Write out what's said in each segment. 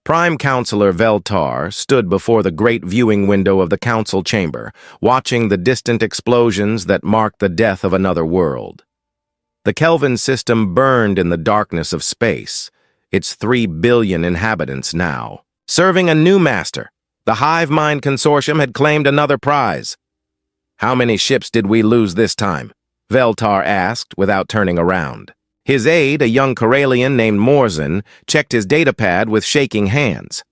Prime Counselor Veltar stood before the great viewing window of the council chamber, watching the distant explosions that marked the death of another world. The Kelvin system burned in the darkness of space, its 3 billion inhabitants now. Serving a new master, the Hive Mind Consortium had claimed another prize. "How many ships did we lose this time?" Veltar asked without turning around. His aide, a young Corellian named Morzin, checked his datapad with shaking hands.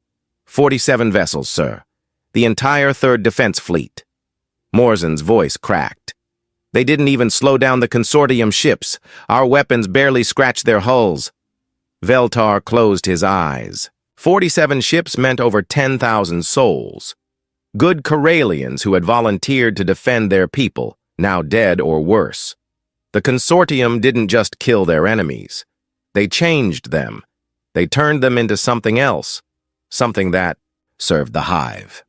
47 vessels, sir. The entire 3rd Defense Fleet. Morzin's voice cracked. They didn't even slow down the consortium ships. Our weapons barely scratched their hulls. Veltar closed his eyes. 47 ships meant over 10,000 souls. Good Corellians who had volunteered to defend their people, now dead or worse. The consortium didn't just kill their enemies. They changed them. They turned them into something else, something that served the Hive.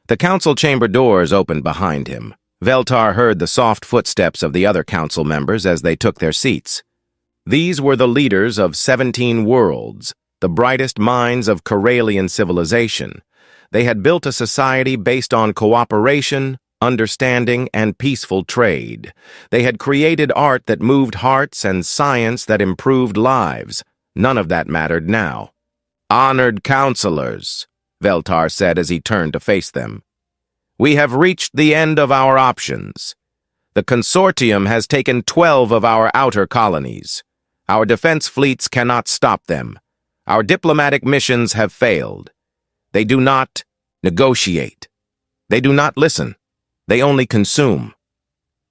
The council chamber doors opened behind him. Veltar heard the soft footsteps of the other council members as they took their seats. These were the leaders of 17 worlds, the brightest minds of Corellian civilization. They had built a society based on cooperation, understanding, and peaceful trade. They had created art that moved hearts and science that improved lives. None of that mattered now. "Honored counselors," Veltar said as he turned to face them. "We have reached the end of our options. The consortium has taken 12 of our outer colonies. Our defense fleets cannot stop them. Our diplomatic missions have failed. They do not negotiate. They do not listen. They only consume."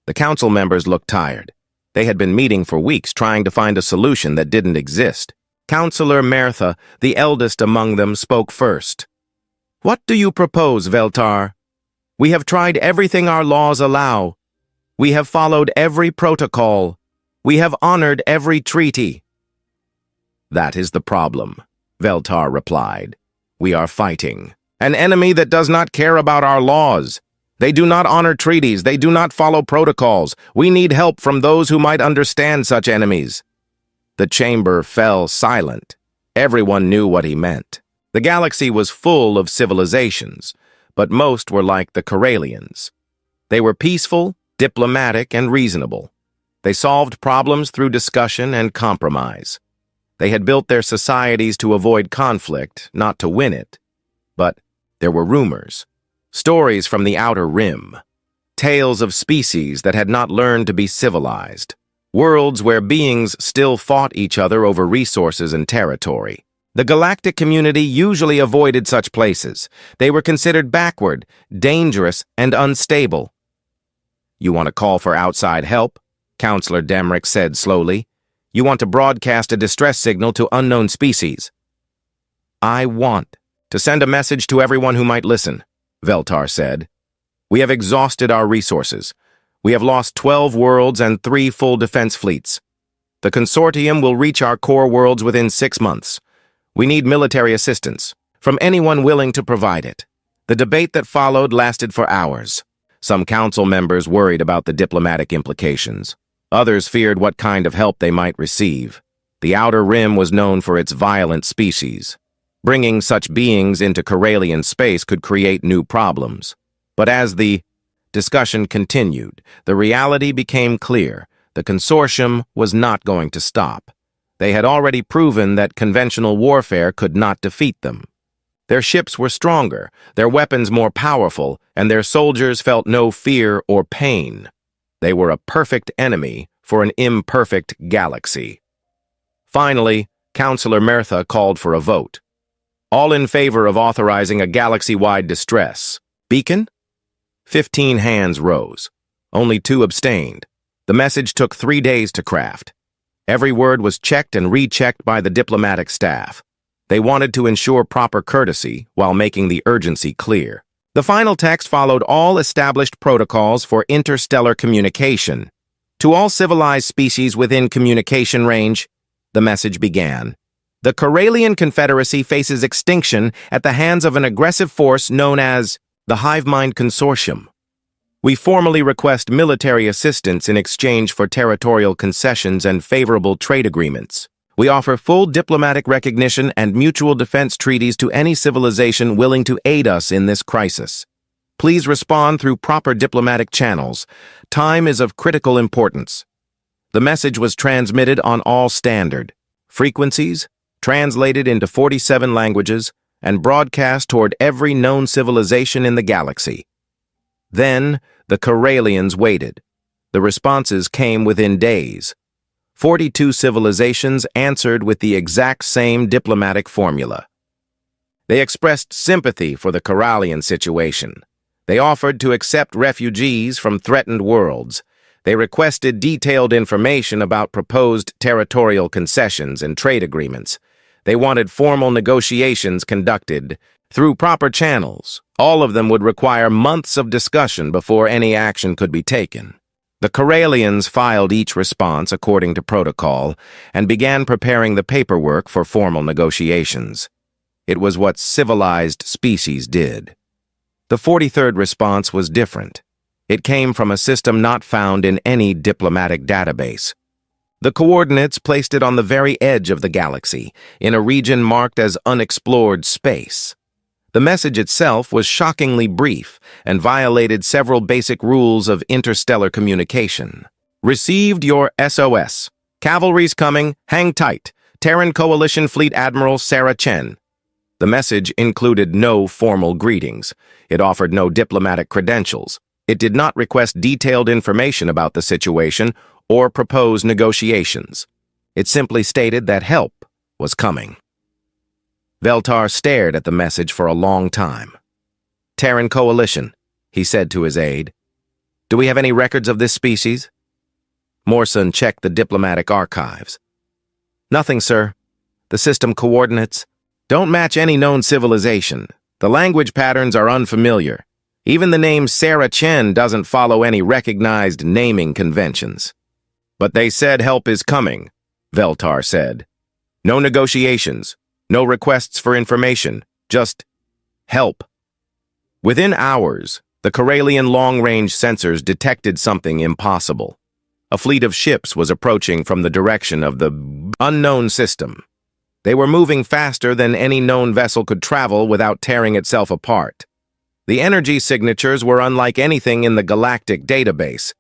The council members looked tired. They had been meeting for weeks trying to find a solution that didn't exist. Counselor Mertha, the eldest among them, spoke first. "What do you propose, Veltar? We have tried everything our laws allow. We have followed every protocol. We have honored every treaty." "That is the problem," Veltar replied. "We are fighting an enemy that does not care about our laws. They do not honor treaties. They do not follow protocols. We need help from those who might understand such enemies." The chamber fell silent. Everyone knew what he meant. The galaxy was full of civilizations, but most were like the Corellians. They were peaceful, diplomatic, and reasonable. They solved problems through discussion and compromise. They had built their societies to avoid conflict, not to win it. But there were rumors. Stories from the outer rim, tales of species that had not learned to be civilized, worlds where beings still fought each other over resources and territory. The galactic community usually avoided such places. They were considered backward, dangerous, and unstable. "You want to call for outside help?" Counselor Demrick said slowly. "You want to broadcast a distress signal to unknown species." "I want to send a message to everyone who might listen," Veltar said. "We have exhausted our resources. We have lost 12 worlds and 3 full defense fleets. The consortium will reach our core worlds within 6 months. We need military assistance from anyone willing to provide it." The debate that followed lasted for hours. Some council members worried about the diplomatic implications. Others feared what kind of help they might receive. The Outer Rim was known for its violent species. Bringing such beings into Corellian space could create new problems. But as the discussion continued, the reality became clear. The consortium was not going to stop. They had already proven that conventional warfare could not defeat them. Their ships were stronger, their weapons more powerful, and their soldiers felt no fear or pain. They were a perfect enemy for an imperfect galaxy. Finally, Counselor Mertha called for a vote. All in favor of authorizing a galaxy-wide distress. Beacon? 15 hands rose. Only 2 abstained. The message took 3 days to craft. Every word was checked and rechecked by the diplomatic staff. They wanted to ensure proper courtesy while making the urgency clear. The final text followed all established protocols for interstellar communication. To all civilized species within communication range, the message began. The Corellian Confederacy faces extinction at the hands of an aggressive force known as the Hive Mind Consortium. We formally request military assistance in exchange for territorial concessions and favorable trade agreements. We offer full diplomatic recognition and mutual defense treaties to any civilization willing to aid us in this crisis. Please respond through proper diplomatic channels. Time is of critical importance. The message was transmitted on all standard frequencies, translated into 47 languages, and broadcast toward every known civilization in the galaxy. Then, the Corellians waited. The responses came within days. 42 civilizations answered with the exact same diplomatic formula. They expressed sympathy for the Corellian situation. They offered to accept refugees from threatened worlds. They requested detailed information about proposed territorial concessions and trade agreements. They wanted formal negotiations conducted through proper channels. All of them would require months of discussion before any action could be taken. The Corellians filed each response according to protocol and began preparing the paperwork for formal negotiations. It was what civilized species did. The 43rd response was different. It came from a system not found in any diplomatic database. The coordinates placed it on the very edge of the galaxy, in a region marked as unexplored space. The message itself was shockingly brief and violated several basic rules of interstellar communication. Received your SOS. Cavalry's coming. Hang tight. Terran Coalition Fleet Admiral Sarah Chen. The message included no formal greetings. It offered no diplomatic credentials. It did not request detailed information about the situation or propose negotiations. It simply stated that help was coming. Veltar stared at the message for a long time. Terran Coalition, he said to his aide. Do we have any records of this species? Morson checked the diplomatic archives. Nothing, sir. The system coordinates don't match any known civilization. The language patterns are unfamiliar. Even the name Sarah Chen doesn't follow any recognized naming conventions. But they said help is coming, Veltar said. No negotiations, no requests for information, just help. Within hours, the Corellian long-range sensors detected something impossible. A fleet of ships was approaching from the direction of the unknown system. They were moving faster than any known vessel could travel without tearing itself apart. The energy signatures were unlike anything in the galactic database.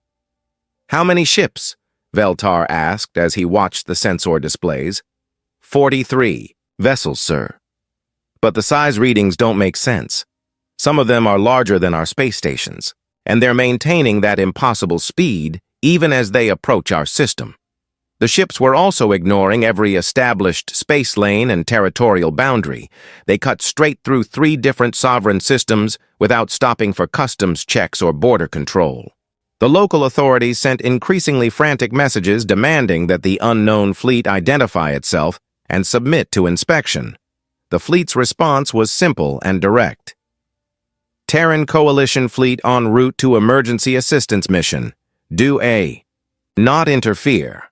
How many ships? Veltar asked as he watched the sensor displays. 43 vessels, sir. But the size readings don't make sense. Some of them are larger than our space stations, and they're maintaining that impossible speed even as they approach our system. The ships were also ignoring every established space lane and territorial boundary. They cut straight through 3 different sovereign systems without stopping for customs checks or border control. The local authorities sent increasingly frantic messages demanding that the unknown fleet identify itself and submit to inspection. The fleet's response was simple and direct. Terran Coalition Fleet en route to emergency assistance mission. Do A. Not interfere.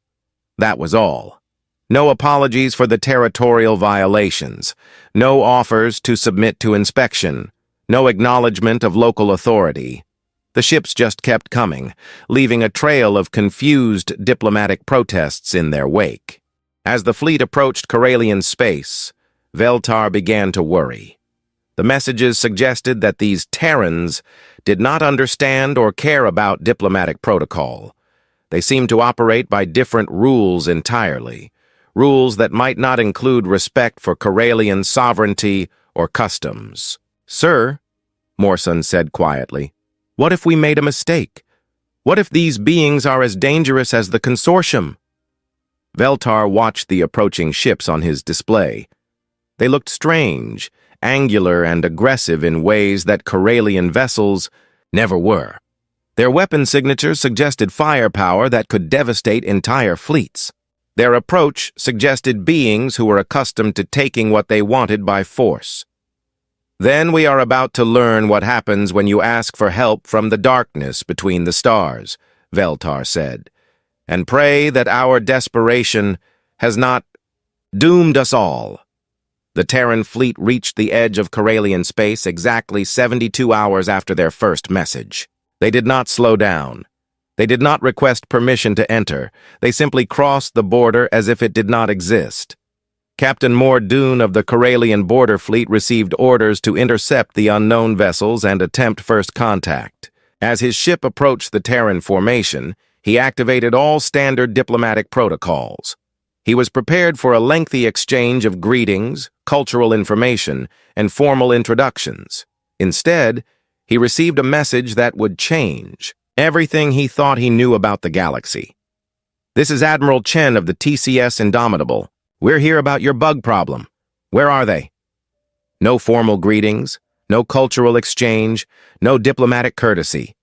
That was all. No apologies for the territorial violations. No offers to submit to inspection. No acknowledgement of local authority. The ships just kept coming, leaving a trail of confused diplomatic protests in their wake. As the fleet approached Corellian space, Veltar began to worry. The messages suggested that these Terrans did not understand or care about diplomatic protocol. They seemed to operate by different rules entirely, rules that might not include respect for Corellian sovereignty or customs. Sir, Morson said quietly, what if we made a mistake? What if these beings are as dangerous as the consortium? Veltar watched the approaching ships on his display. They looked strange, angular and aggressive in ways that Corellian vessels never were. Their weapon signatures suggested firepower that could devastate entire fleets. Their approach suggested beings who were accustomed to taking what they wanted by force. Then we are about to learn what happens when you ask for help from the darkness between the stars, Veltar said, and pray that our desperation has not doomed us all. The Terran fleet reached the edge of Corellian space exactly 72 hours after their first message. They did not slow down. They did not request permission to enter. They simply crossed the border as if it did not exist. Captain Mordoon of the Corellian border fleet received orders to intercept the unknown vessels and attempt first contact. As his ship approached the Terran formation, he activated all standard diplomatic protocols. He was prepared for a lengthy exchange of greetings, cultural information, and formal introductions. Instead, he received a message that would change everything he thought he knew about the galaxy. "This is Admiral Chen of the TCS Indomitable. We're here about your bug problem. Where are they?" No formal greetings, no cultural exchange, no diplomatic courtesy.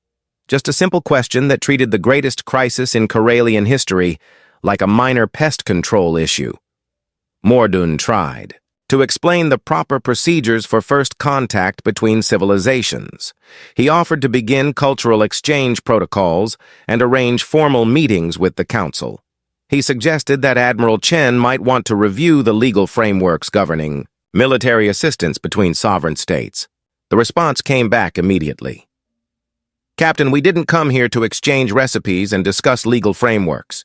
Just a simple question that treated the greatest crisis in Corellian history like a minor pest control issue. Mordoon tried to explain the proper procedures for first contact between civilizations. He offered to begin cultural exchange protocols and arrange formal meetings with the Council. He suggested that Admiral Chen might want to review the legal frameworks governing military assistance between sovereign states. The response came back immediately. "Captain, we didn't come here to exchange recipes and discuss legal frameworks.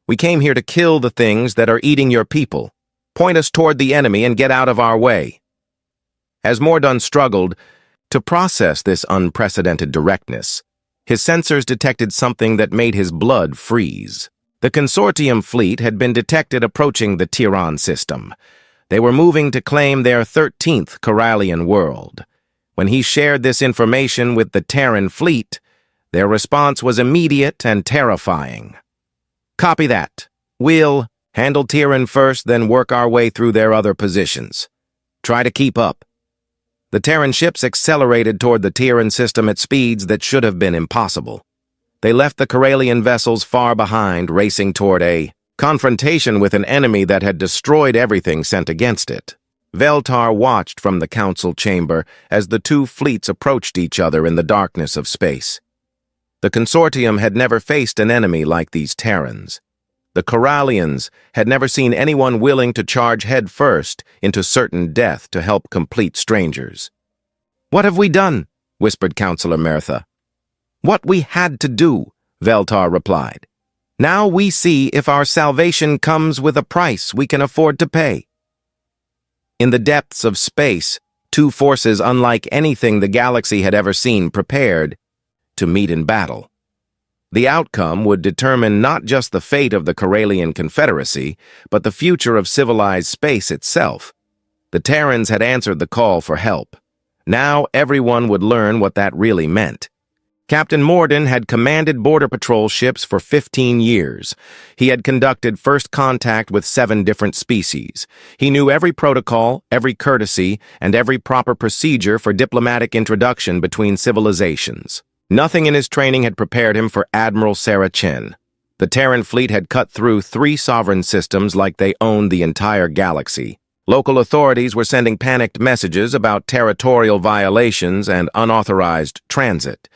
We came here to kill the things that are eating your people. Point us toward the enemy and get out of our way." As Mordoon struggled to process this unprecedented directness, his sensors detected something that made his blood freeze. The consortium fleet had been detected approaching the Terran system. They were moving to claim their 13th Corellian world. When he shared this information with the Terran fleet, their response was immediate and terrifying. "Copy that. We'll handle Terran first, then work our way through their other positions. Try to keep up." The Terran ships accelerated toward the Terran system at speeds that should have been impossible. They left the Corellian vessels far behind, racing toward a confrontation with an enemy that had destroyed everything sent against it. Veltar watched from the council chamber as the two fleets approached each other in the darkness of space. The consortium had never faced an enemy like these Terrans. The Corellians had never seen anyone willing to charge headfirst into certain death to help complete strangers. "What have we done?" whispered Counselor Mertha. "What we had to do," Veltar replied. "Now we see if our salvation comes with a price we can afford to pay." In the depths of space, two forces unlike anything the galaxy had ever seen prepared to meet in battle. The outcome would determine not just the fate of the Corellian Confederacy, but the future of civilized space itself. The Terrans had answered the call for help. Now everyone would learn what that really meant. Captain Mordoon had commanded border patrol ships for 15 years. He had conducted first contact with 7 different species. He knew every protocol, every courtesy, and every proper procedure for diplomatic introduction between civilizations. Nothing in his training had prepared him for Admiral Sarah Chen. The Terran fleet had cut through 3 sovereign systems like they owned the entire galaxy. Local authorities were sending panicked messages about territorial violations and unauthorized transit.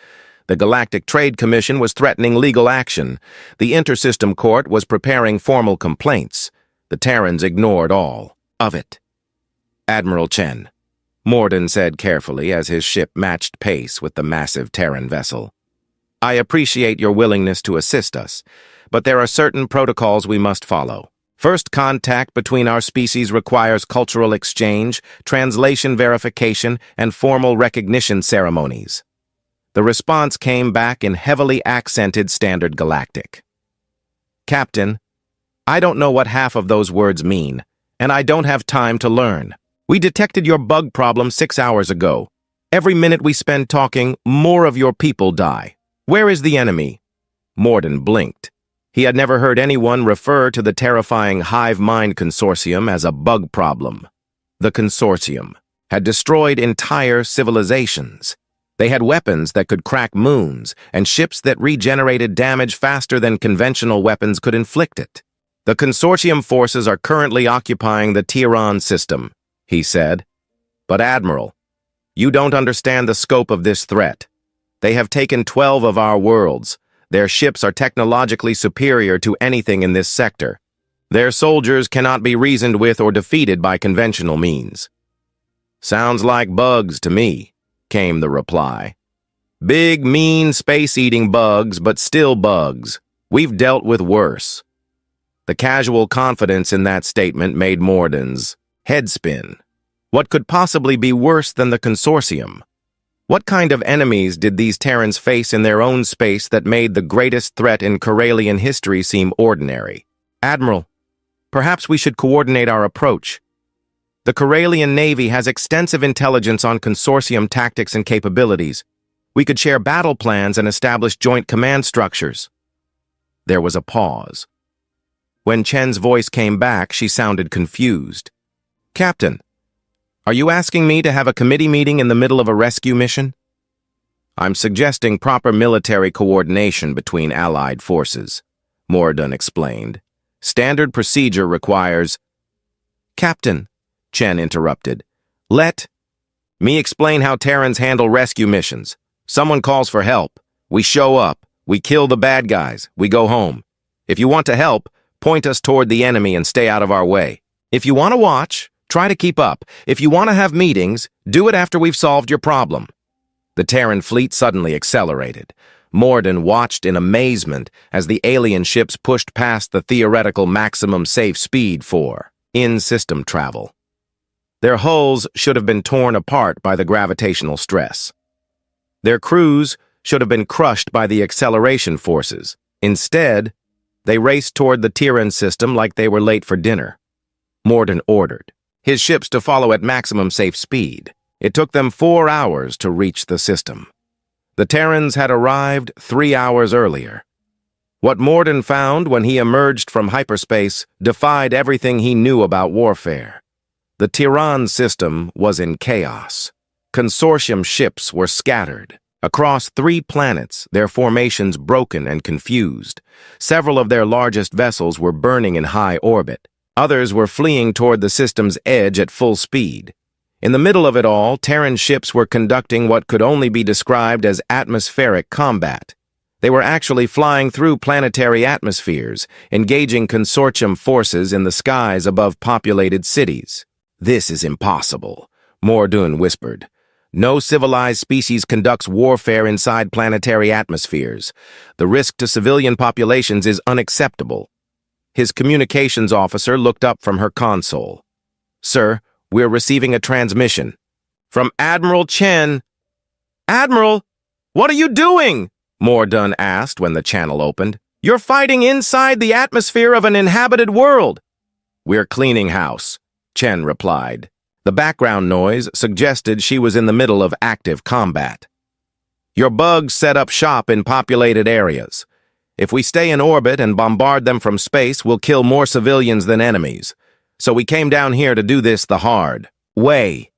The Galactic Trade Commission was threatening legal action. The Intersystem Court was preparing formal complaints. The Terrans ignored all of it. "Admiral Chen," Mordoon said carefully as his ship matched pace with the massive Terran vessel, "I appreciate your willingness to assist us, but there are certain protocols we must follow. First contact between our species requires cultural exchange, translation verification, and formal recognition ceremonies." The response came back in heavily accented Standard Galactic. "Captain, I don't know what half of those words mean, and I don't have time to learn. We detected your bug problem 6 hours ago. Every minute we spend talking, more of your people die. Where is the enemy?" Mordoon blinked. He had never heard anyone refer to the terrifying Hive Mind Consortium as a bug problem. The Consortium had destroyed entire civilizations. They had weapons that could crack moons and ships that regenerated damage faster than conventional weapons could inflict it. "The Consortium forces are currently occupying the Terran system," he said. "But Admiral, you don't understand the scope of this threat. They have taken 12 of our worlds. Their ships are technologically superior to anything in this sector. Their soldiers cannot be reasoned with or defeated by conventional means." "Sounds like bugs to me," came the reply. Big, mean, space-eating bugs, but still bugs. We've dealt with worse. The casual confidence in that statement made Morden's head spin. What could possibly be worse than the consortium? What kind of enemies did these Terrans face in their own space that made the greatest threat in Corellian history seem ordinary? Admiral, perhaps we should coordinate our approach. The Corellian Navy has extensive intelligence on consortium tactics and capabilities. We could share battle plans and establish joint command structures. There was a pause. When Chen's voice came back, she sounded confused. Captain, are you asking me to have a committee meeting in the middle of a rescue mission? I'm suggesting proper military coordination between allied forces, Morden explained. Standard procedure requires... Captain, Chen interrupted, let me explain how Terrans handle rescue missions. Someone calls for help. We show up. We kill the bad guys. We go home. If you want to help, point us toward the enemy and stay out of our way. If you want to watch, try to keep up. If you want to have meetings, do it after we've solved your problem. The Terran fleet suddenly accelerated. Morden watched in amazement as the alien ships pushed past the theoretical maximum safe speed for in-system travel. Their hulls should have been torn apart by the gravitational stress. Their crews should have been crushed by the acceleration forces. Instead, they raced toward the Terran system like they were late for dinner. Morden ordered his ships to follow at maximum safe speed. It took them 4 hours to reach the system. The Terrans had arrived 3 hours earlier. What Morden found when he emerged from hyperspace defied everything he knew about warfare. The Terran system was in chaos. Consortium ships were scattered. Across 3 planets, their formations broken and confused. Several of their largest vessels were burning in high orbit. Others were fleeing toward the system's edge at full speed. In the middle of it all, Terran ships were conducting what could only be described as atmospheric combat. They were actually flying through planetary atmospheres, engaging consortium forces in the skies above populated cities. This is impossible, Morden whispered. No civilized species conducts warfare inside planetary atmospheres. The risk to civilian populations is unacceptable. His communications officer looked up from her console. Sir, we're receiving a transmission. From Admiral Chen. Admiral, what are you doing? Morden asked when the channel opened. You're fighting inside the atmosphere of an inhabited world. We're cleaning house, Chen replied. The background noise suggested she was in the middle of active combat. Your bugs set up shop in populated areas. If we stay in orbit and bombard them from space, we'll kill more civilians than enemies. So we came down here to do this the hard way.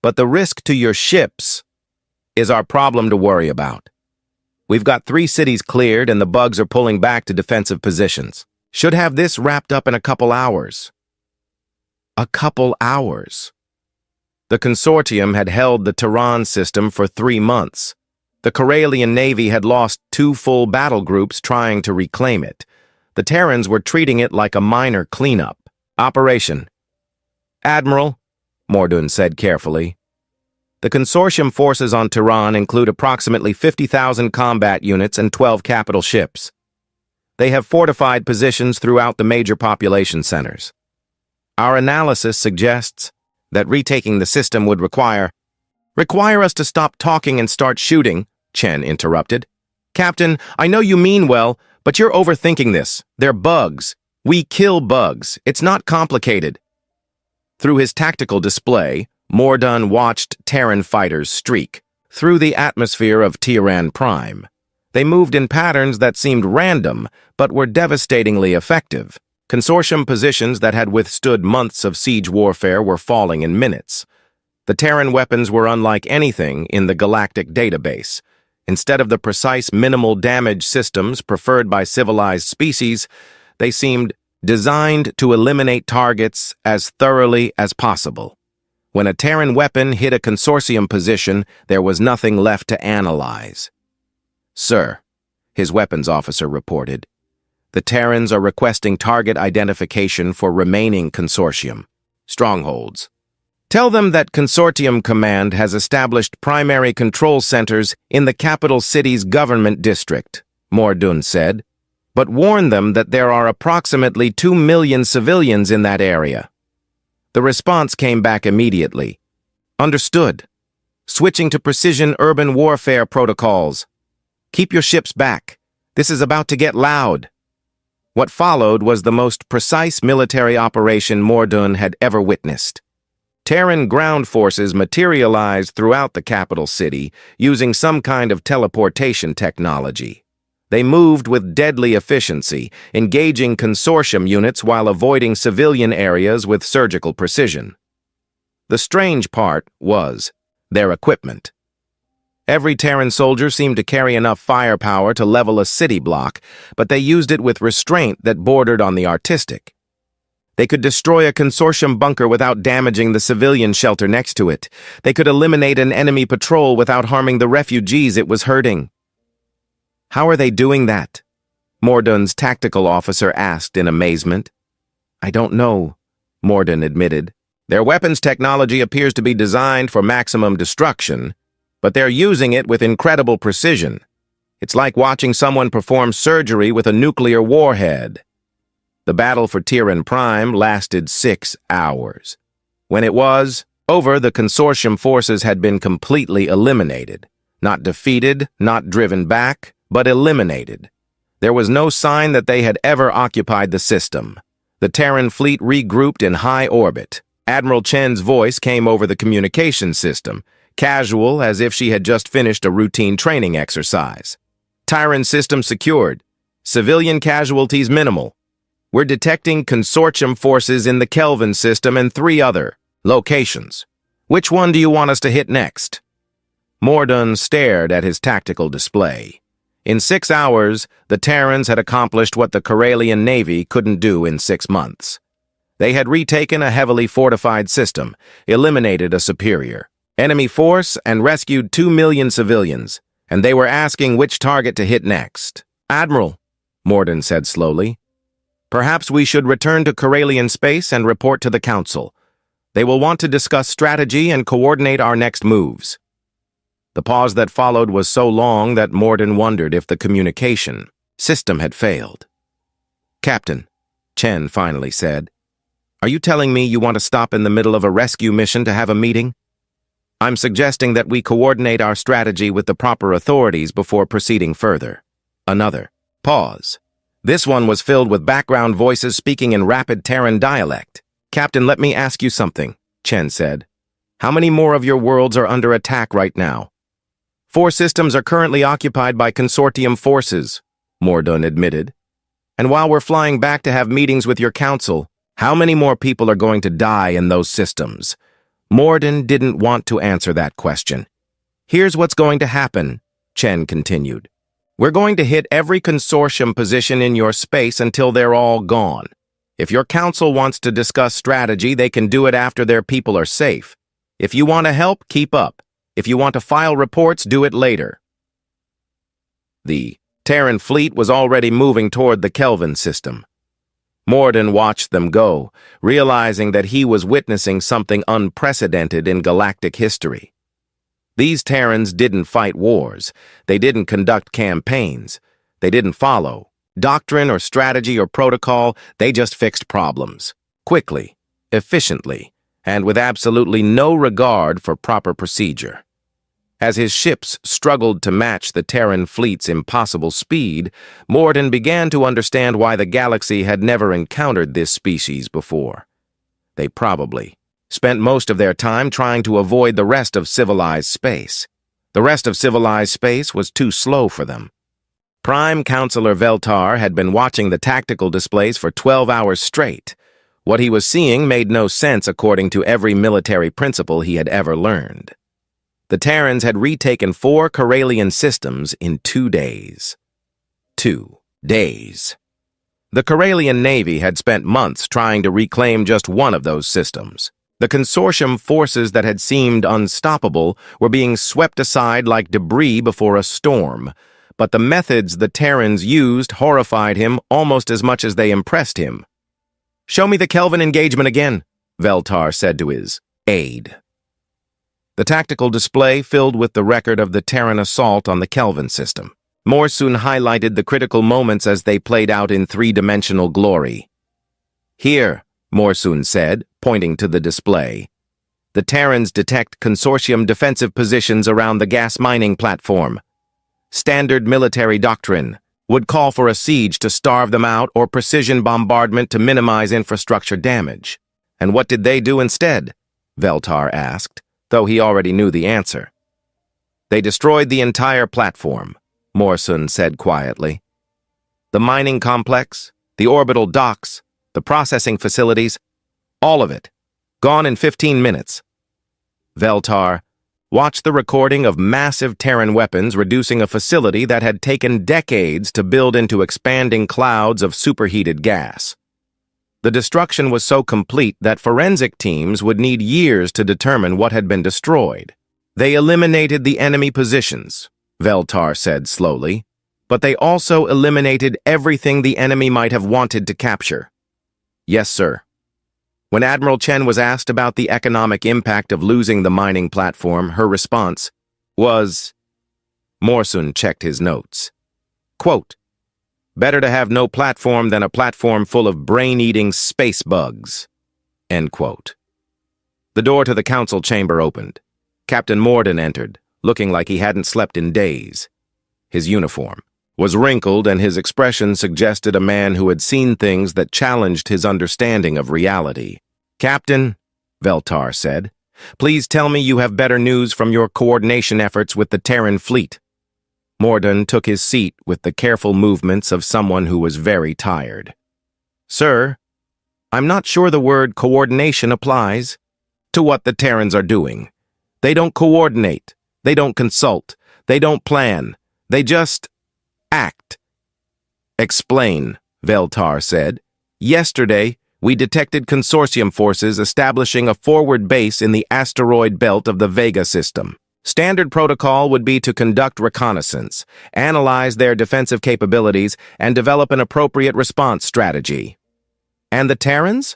But the risk to your ships is our problem to worry about. We've got 3 cities cleared and the bugs are pulling back to defensive positions. Should have this wrapped up in a couple hours. A couple hours. The consortium had held the Terran system for 3 months. The Corellian Navy had lost 2 full battle groups trying to reclaim it. The Terrans were treating it like a minor cleanup. Operation. Admiral, Morden said carefully. The consortium forces on Terran include approximately 50,000 combat units and 12 capital ships. They have fortified positions throughout the major population centers. Our analysis suggests that retaking the system would require us to stop talking and start shooting, Chen interrupted. Captain, I know you mean well, but you're overthinking this. They're bugs. We kill bugs. It's not complicated. Through his tactical display, Morden watched Terran fighters streak through the atmosphere of Terran Prime. They moved in patterns that seemed random, but were devastatingly effective. Consortium positions that had withstood months of siege warfare were falling in minutes. The Terran weapons were unlike anything in the galactic database. Instead of the precise minimal damage systems preferred by civilized species, they seemed designed to eliminate targets as thoroughly as possible. When a Terran weapon hit a consortium position, there was nothing left to analyze. Sir, his weapons officer reported, the Terrans are requesting target identification for remaining consortium strongholds. Tell them that Consortium Command has established primary control centers in the capital city's government district, Mordun said, but warn them that there are approximately 2 million civilians in that area. The response came back immediately. Understood. Switching to precision urban warfare protocols. Keep your ships back. This is about to get loud. What followed was the most precise military operation Mordun had ever witnessed. Terran ground forces materialized throughout the capital city using some kind of teleportation technology. They moved with deadly efficiency, engaging consortium units while avoiding civilian areas with surgical precision. The strange part was their equipment. Every Terran soldier seemed to carry enough firepower to level a city block, but they used it with restraint that bordered on the artistic. They could destroy a consortium bunker without damaging the civilian shelter next to it. They could eliminate an enemy patrol without harming the refugees it was hurting. How are they doing that? Mordun's tactical officer asked in amazement. I don't know, Mordun admitted. Their weapons technology appears to be designed for maximum destruction, but they're using it with incredible precision. It's like watching someone perform surgery with a nuclear warhead. The battle for Terran Prime lasted 6 hours. When it was over, the consortium forces had been completely eliminated. Not defeated, not driven back, but eliminated. There was no sign that they had ever occupied the system. The Terran fleet regrouped in high orbit. Admiral Chen's voice came over the communication system, casual as if she had just finished a routine training exercise. Terran system secured. Civilian casualties minimal. We're detecting consortium forces in the Kelvin system and 3 other locations. Which one do you want us to hit next? Mordun stared at his tactical display. In 6 hours, the Terrans had accomplished what the Corellian Navy couldn't do in 6 months. They had retaken a heavily fortified system, eliminated a superior enemy force, and rescued 2 million civilians, and they were asking which target to hit next. Admiral, Mordun said slowly, perhaps we should return to Corellian space and report to the Council. They will want to discuss strategy and coordinate our next moves. The pause that followed was so long that Mordun wondered if the communication system had failed. Captain, Chen finally said, are you telling me you want to stop in the middle of a rescue mission to have a meeting? I'm suggesting that we coordinate our strategy with the proper authorities before proceeding further. Another pause. This one was filled with background voices speaking in rapid Terran dialect. Captain, let me ask you something, Chen said. How many more of your worlds are under attack right now? 4 systems are currently occupied by consortium forces, Mordun admitted. And while we're flying back to have meetings with your council, how many more people are going to die in those systems? Mordun didn't want to answer that question. Here's what's going to happen, Chen continued. We're going to hit every consortium position in your space until they're all gone. If your council wants to discuss strategy, they can do it after their people are safe. If you want to help, keep up. If you want to file reports, do it later. The Terran fleet was already moving toward the Kelvin system. Mordun watched them go, realizing that he was witnessing something unprecedented in galactic history. These Terrans didn't fight wars. They didn't conduct campaigns. They didn't follow doctrine or strategy or protocol. They just fixed problems, quickly, efficiently, and with absolutely no regard for proper procedure. As his ships struggled to match the Terran fleet's impossible speed, Mordun began to understand why the galaxy had never encountered this species before. They probably spent most of their time trying to avoid the rest of civilized space. The rest of civilized space was too slow for them. Prime Counselor Veltar had been watching the tactical displays for 12 hours straight. What he was seeing made no sense according to every military principle he had ever learned. The Terrans had retaken 4 Corellian systems in 2 days. 2 days. The Corellian Navy had spent months trying to reclaim just one of those systems. The consortium forces that had seemed unstoppable were being swept aside like debris before a storm, but the methods the Terrans used horrified him almost as much as they impressed him. "Show me the Kelvin engagement again," Veltar said to his Aid. The tactical display filled with the record of the Terran assault on the Kelvin system. Morsun highlighted the critical moments as they played out in three-dimensional glory. "Here," Morsun said, pointing to the display. "The Terrans detect consortium defensive positions around the gas mining platform. Standard military doctrine would call for a siege to starve them out or precision bombardment to minimize infrastructure damage. And what did they do instead?" Veltar asked, though he already knew the answer. "They destroyed the entire platform," Morsun said quietly. "The mining complex, the orbital docks, the processing facilities, all of it, gone in 15 minutes. Veltar watched the recording of massive Terran weapons reducing a facility that had taken decades to build into expanding clouds of superheated gas. The destruction was so complete that forensic teams would need years to determine what had been destroyed. "They eliminated the enemy positions," Veltar said slowly, "but they also eliminated everything the enemy might have wanted to capture." "Yes, sir." When Admiral Chen was asked about the economic impact of losing the mining platform, her response was, Morsun checked his notes. Quote, "Better to have no platform than a platform full of brain-eating space bugs." End quote. The door to the council chamber opened. Captain Morden entered, looking like he hadn't slept in days. His uniform was wrinkled, and his expression suggested a man who had seen things that challenged his understanding of reality. "Captain," Veltar said, "please tell me you have better news from your coordination efforts with the Terran fleet." Morden took his seat with the careful movements of someone who was very tired. "Sir, I'm not sure the word coordination applies to what the Terrans are doing. They don't coordinate, they don't consult, they don't plan, they just act." "Explain," Veltar said. "Yesterday, we detected consortium forces establishing a forward base in the asteroid belt of the Vega system. Standard protocol would be to conduct reconnaissance, analyze their defensive capabilities, and develop an appropriate response strategy." "And the Terrans?"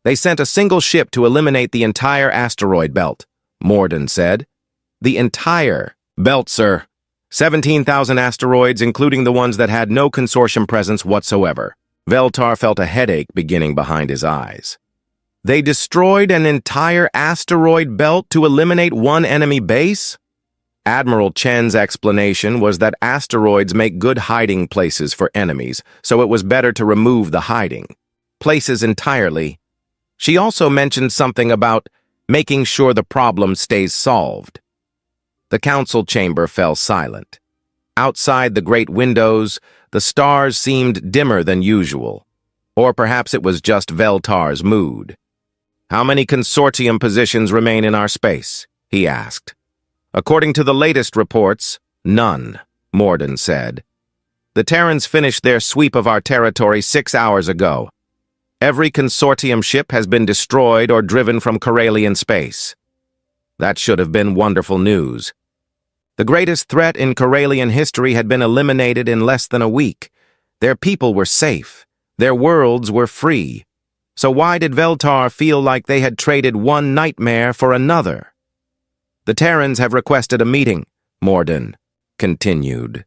"They sent a single ship to eliminate the entire asteroid belt," Morden said. "The entire belt, sir. 17,000 asteroids, including the ones that had no consortium presence whatsoever." Veltar felt a headache beginning behind his eyes. "They destroyed an entire asteroid belt to eliminate one enemy base?" Admiral Chen's explanation was that asteroids make good hiding places for enemies, so it was better to remove the hiding places entirely. She also mentioned something about making sure the problem stays solved. The council chamber fell silent. Outside the great windows, the stars seemed dimmer than usual. Or perhaps it was just Veltar's mood. "How many consortium positions remain in our space?" he asked. "According to the latest reports, none," Morden said. "The Terrans finished their sweep of our territory 6 hours ago. Every consortium ship has been destroyed or driven from Corellian space." That should have been wonderful news. The greatest threat in Corellian history had been eliminated in less than a week. Their people were safe. Their worlds were free. So why did Veltar feel like they had traded one nightmare for another? "The Terrans have requested a meeting," Morden continued.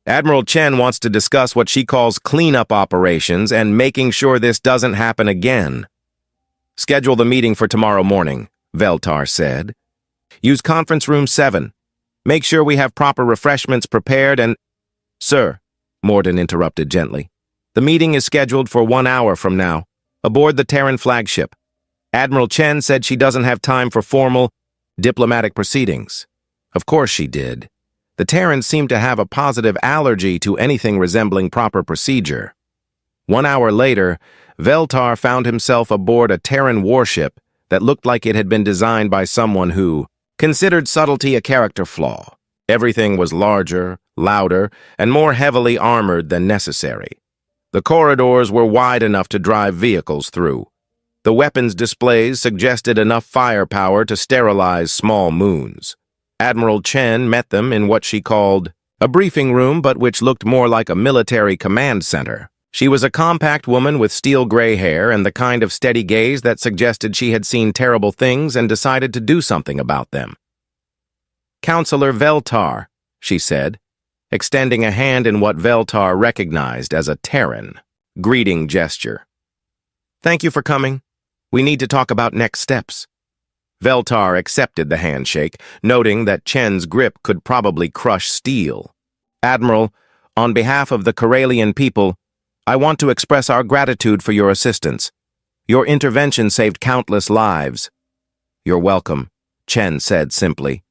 "Admiral Chen wants to discuss what she calls cleanup operations and making sure this doesn't happen again." "Schedule the meeting for tomorrow morning," Veltar said. "Use conference room 7. Make sure we have proper refreshments prepared and—" "Sir," Morden interrupted gently, "the meeting is scheduled for 1 hour from now, aboard the Terran flagship. Admiral Chen said she doesn't have time for formal diplomatic proceedings." Of course she did. The Terrans seemed to have a positive allergy to anything resembling proper procedure. 1 hour later, Veltar found himself aboard a Terran warship that looked like it had been designed by someone who considered subtlety a character flaw. Everything was larger, louder, and more heavily armored than necessary. The corridors were wide enough to drive vehicles through. The weapons displays suggested enough firepower to sterilize small moons. Admiral Chen met them in what she called a briefing room, but which looked more like a military command center. She was a compact woman with steel gray hair and the kind of steady gaze that suggested she had seen terrible things and decided to do something about them. "Counselor Veltar," she said, extending a hand in what Veltar recognized as a Terran greeting gesture. "Thank you for coming. We need to talk about next steps." Veltar accepted the handshake, noting that Chen's grip could probably crush steel. "Admiral, on behalf of the Corellian people, I want to express our gratitude for your assistance. Your intervention saved countless lives." "You're welcome," Chen said simply.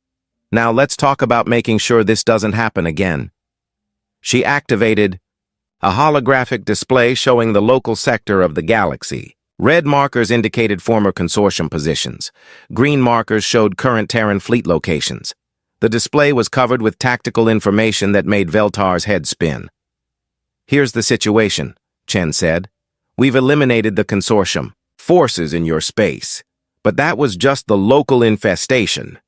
"Now let's talk about making sure this doesn't happen again." She activated a holographic display showing the local sector of the galaxy. Red markers indicated former consortium positions. Green markers showed current Terran fleet locations. The display was covered with tactical information that made Veltar's head spin. "Here's the situation," Chen said. "We've eliminated the consortium forces in your space, but that was just the local infestation.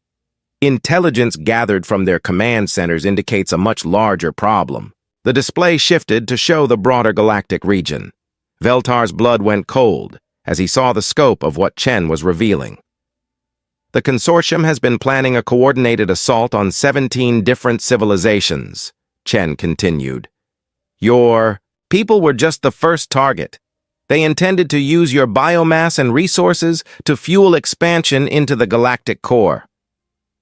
Intelligence gathered from their command centers indicates a much larger problem." The display shifted to show the broader galactic region. Veltar's blood went cold as he saw the scope of what Chen was revealing. "The consortium has been planning a coordinated assault on 17 different civilizations," Chen continued. "Your people were just the first target. They intended to use your biomass and resources to fuel expansion into the galactic core."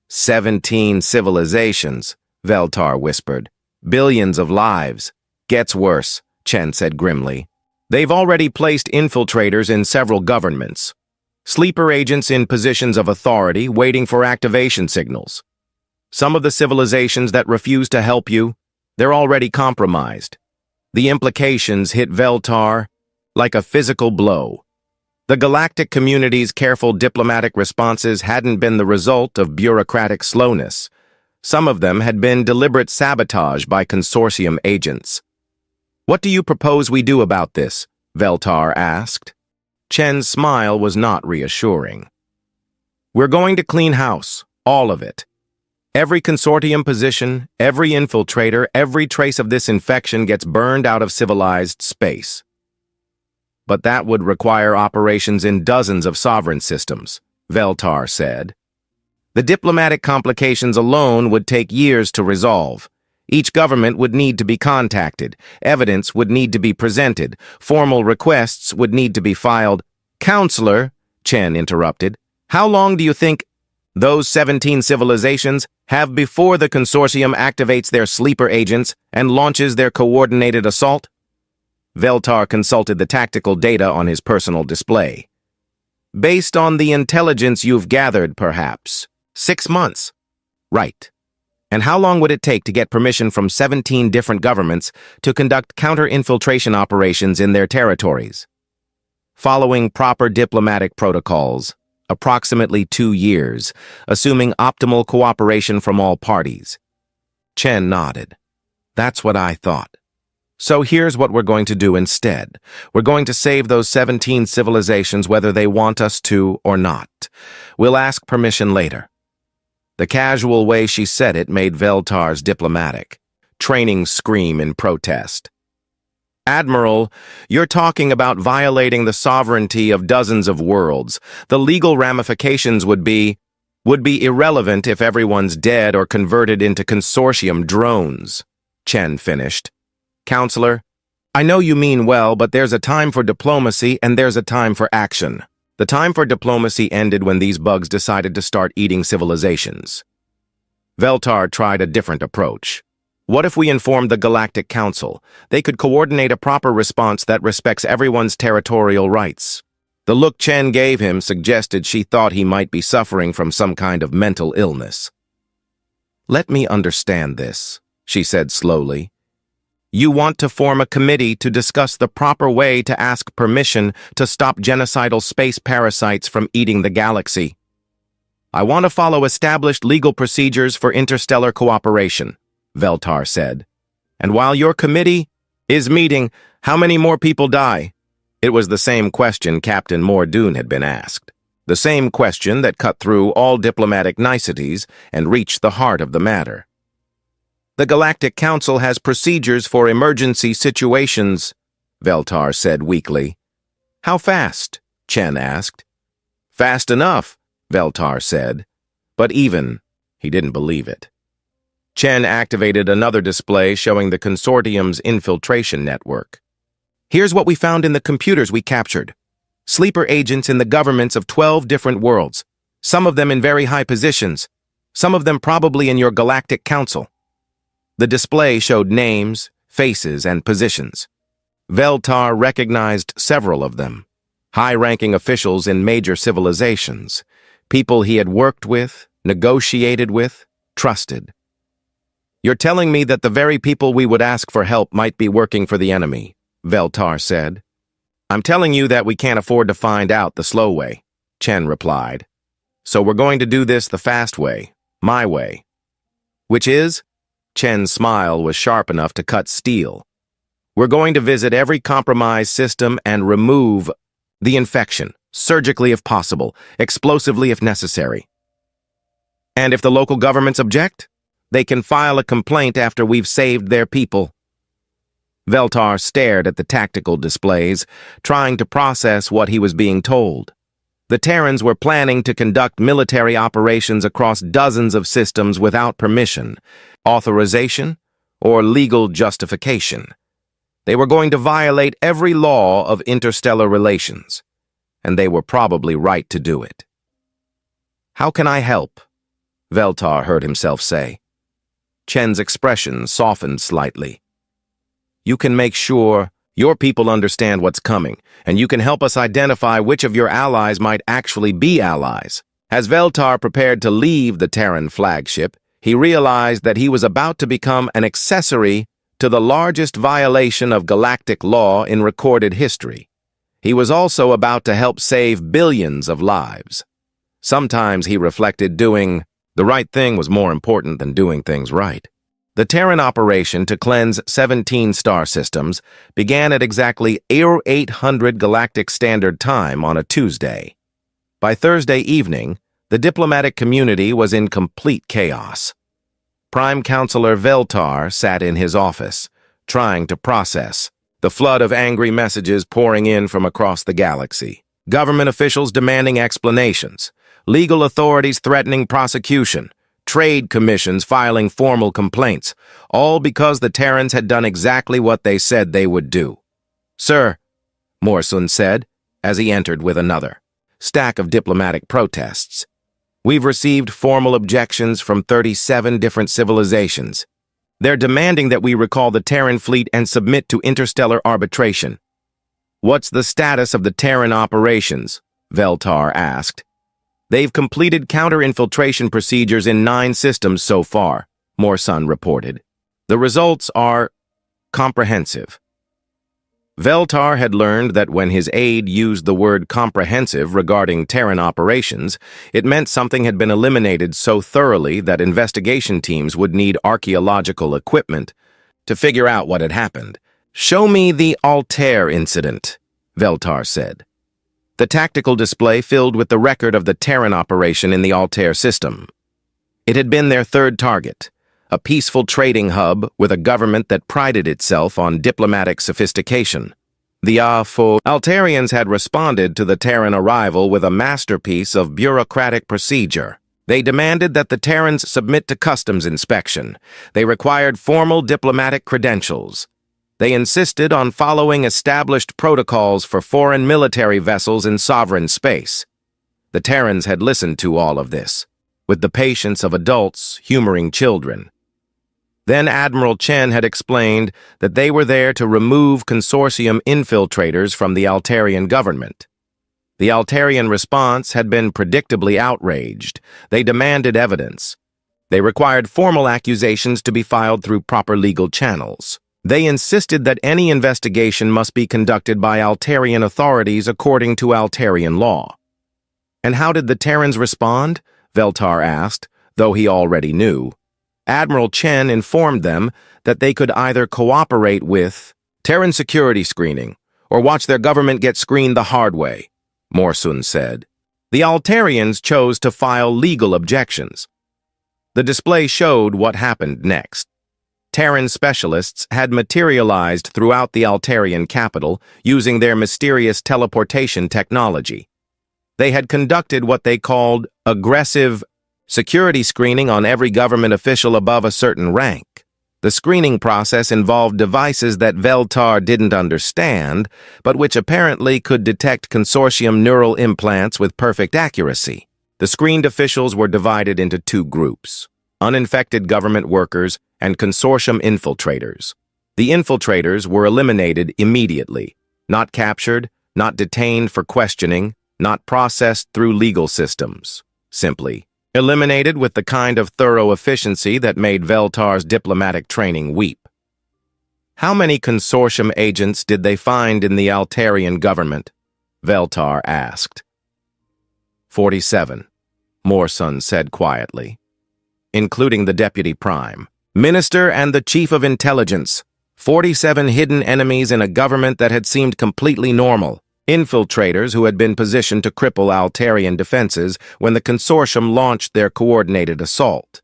17 civilizations, Veltar whispered. "Billions of lives." "Gets worse," Chen said grimly. "They've already placed infiltrators in several governments. Sleeper agents in positions of authority waiting for activation signals. Some of the civilizations that refuse to help you, they're already compromised." The implications hit Veltar like a physical blow. The galactic community's careful diplomatic responses hadn't been the result of bureaucratic slowness. Some of them had been deliberate sabotage by consortium agents. "What do you propose we do about this?" Veltar asked. Chen's smile was not reassuring. "We're going to clean house, all of it. Every consortium position, every infiltrator, every trace of this infection gets burned out of civilized space." "But that would require operations in dozens of sovereign systems," Veltar said. "The diplomatic complications alone would take years to resolve. Each government would need to be contacted, evidence would need to be presented, formal requests would need to be filed." "Counselor," Chen interrupted, "how long do you think those 17 civilizations have before the consortium activates their sleeper agents and launches their coordinated assault?" Veltar consulted the tactical data on his personal display. "Based on the intelligence you've gathered, perhaps 6 months." "Right. And how long would it take to get permission from 17 different governments to conduct counter-infiltration operations in their territories?" "Following proper diplomatic protocols, approximately 2 years, assuming optimal cooperation from all parties." Chen nodded. "That's what I thought. So here's what we're going to do instead. We're going to save those 17 civilizations whether they want us to or not. We'll ask permission later." The casual way she said it made Veltar's diplomatic training scream in protest. "Admiral, you're talking about violating the sovereignty of dozens of worlds. The legal ramifications would be irrelevant if everyone's dead or converted into consortium drones," Chen finished. "Counselor, I know you mean well, but there's a time for diplomacy and there's a time for action. The time for diplomacy ended when these bugs decided to start eating civilizations." Veltar tried a different approach. "What if we informed the Galactic Council? They could coordinate a proper response that respects everyone's territorial rights." The look Chen gave him suggested she thought he might be suffering from some kind of mental illness. "Let me understand this," she said slowly. "You want to form a committee to discuss the proper way to ask permission to stop genocidal space parasites from eating the galaxy. I want to follow established legal procedures for interstellar cooperation," Veltar said. "And while your committee is meeting, how many more people die?" It was the same question Captain Mordoon had been asked. The same question that cut through all diplomatic niceties and reached the heart of the matter. "The Galactic Council has procedures for emergency situations," Veltar said weakly. How fast? Chen asked. Fast enough, Veltar said. But even, he didn't believe it. Chen activated another display showing the consortium's infiltration network. Here's what we found in the computers we captured. Sleeper agents in the governments of 12 different worlds, some of them in very high positions, some of them probably in your galactic council. The display showed names, faces, and positions. Veltar recognized several of them, high-ranking officials in major civilizations, people he had worked with, negotiated with, trusted. You're telling me that the very people we would ask for help might be working for the enemy, Veltar said. I'm telling you that we can't afford to find out the slow way, Chen replied. So we're going to do this the fast way, my way. Which is? Chen's smile was sharp enough to cut steel. We're going to visit every compromised system and remove the infection, surgically if possible, explosively if necessary. And if the local governments object, they can file a complaint after we've saved their people. Veltar stared at the tactical displays, trying to process what he was being told. The Terrans were planning to conduct military operations across dozens of systems without permission, authorization, or legal justification. They were going to violate every law of interstellar relations, and they were probably right to do it. How can I help? Veltar heard himself say. Chen's expression softened slightly. You can make sure your people understand what's coming, and you can help us identify which of your allies might actually be allies. As Veltar prepared to leave the Terran flagship, he realized that he was about to become an accessory to the largest violation of galactic law in recorded history. He was also about to help save billions of lives. Sometimes, he reflected, doing the right thing was more important than doing things right. The Terran operation to cleanse 17 star systems began at exactly 0800 Galactic Standard Time on a Tuesday. By Thursday evening, the diplomatic community was in complete chaos. Prime Counselor Veltar sat in his office, trying to process the flood of angry messages pouring in from across the galaxy. Government officials demanding explanations, legal authorities threatening prosecution, trade commissions filing formal complaints, all because the Terrans had done exactly what they said they would do. Sir, Morsun said, as he entered with another stack of diplomatic protests. We've received formal objections from 37 different civilizations. They're demanding that we recall the Terran fleet and submit to interstellar arbitration. What's the status of the Terran operations? Veltar asked. They've completed counter-infiltration procedures in 9 systems so far, Morsun reported. The results are comprehensive. Veltar had learned that when his aide used the word comprehensive regarding Terran operations, it meant something had been eliminated so thoroughly that investigation teams would need archaeological equipment to figure out what had happened. Show me the Altair incident, Veltar said. The tactical display filled with the record of the Terran operation in the Altair system. It had been their third target, a peaceful trading hub with a government that prided itself on diplomatic sophistication. The Altarians had responded to the Terran arrival with a masterpiece of bureaucratic procedure. They demanded that the Terrans submit to customs inspection. They required formal diplomatic credentials. They insisted on following established protocols for foreign military vessels in sovereign space. The Terrans had listened to all of this, with the patience of adults humoring children. Then Admiral Chen had explained that they were there to remove consortium infiltrators from the Altarian government. The Altarian response had been predictably outraged. They demanded evidence. They required formal accusations to be filed through proper legal channels. They insisted that any investigation must be conducted by Altarian authorities according to Altarian law. And how did the Terrans respond? Veltar asked, though he already knew. Admiral Chen informed them that they could either cooperate with Terran security screening or watch their government get screened the hard way, Morsun said. The Altarians chose to file legal objections. The display showed what happened next. Terran specialists had materialized throughout the Altarian capital using their mysterious teleportation technology. They had conducted what they called aggressive security screening on every government official above a certain rank. The screening process involved devices that Veltar didn't understand, but which apparently could detect consortium neural implants with perfect accuracy. The screened officials were divided into two groups: uninfected government workers and consortium infiltrators. The infiltrators were eliminated immediately, not captured, not detained for questioning, not processed through legal systems. Simply eliminated with the kind of thorough efficiency that made Veltar's diplomatic training weep. How many consortium agents did they find in the Altarian government? Veltar asked. 47, Morson said quietly. Including the Deputy Prime, Minister and the Chief of Intelligence. 47 hidden enemies in a government that had seemed completely normal. Infiltrators who had been positioned to cripple Altarian defenses when the consortium launched their coordinated assault.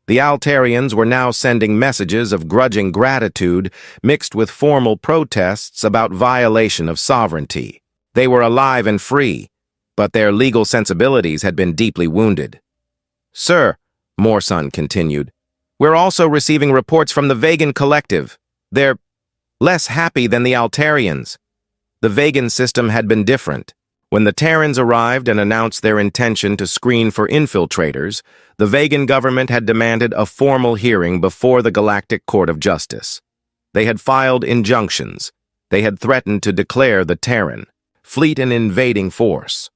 The Altarians were now sending messages of grudging gratitude mixed with formal protests about violation of sovereignty. They were alive and free, but their legal sensibilities had been deeply wounded. Sir, Morson continued, we're also receiving reports from the Vegan Collective. They're less happy than the Altarians. The Vegan system had been different. When the Terrans arrived and announced their intention to screen for infiltrators, the Vegan government had demanded a formal hearing before the Galactic Court of Justice. They had filed injunctions. They had threatened to declare the Terran fleet an invading force.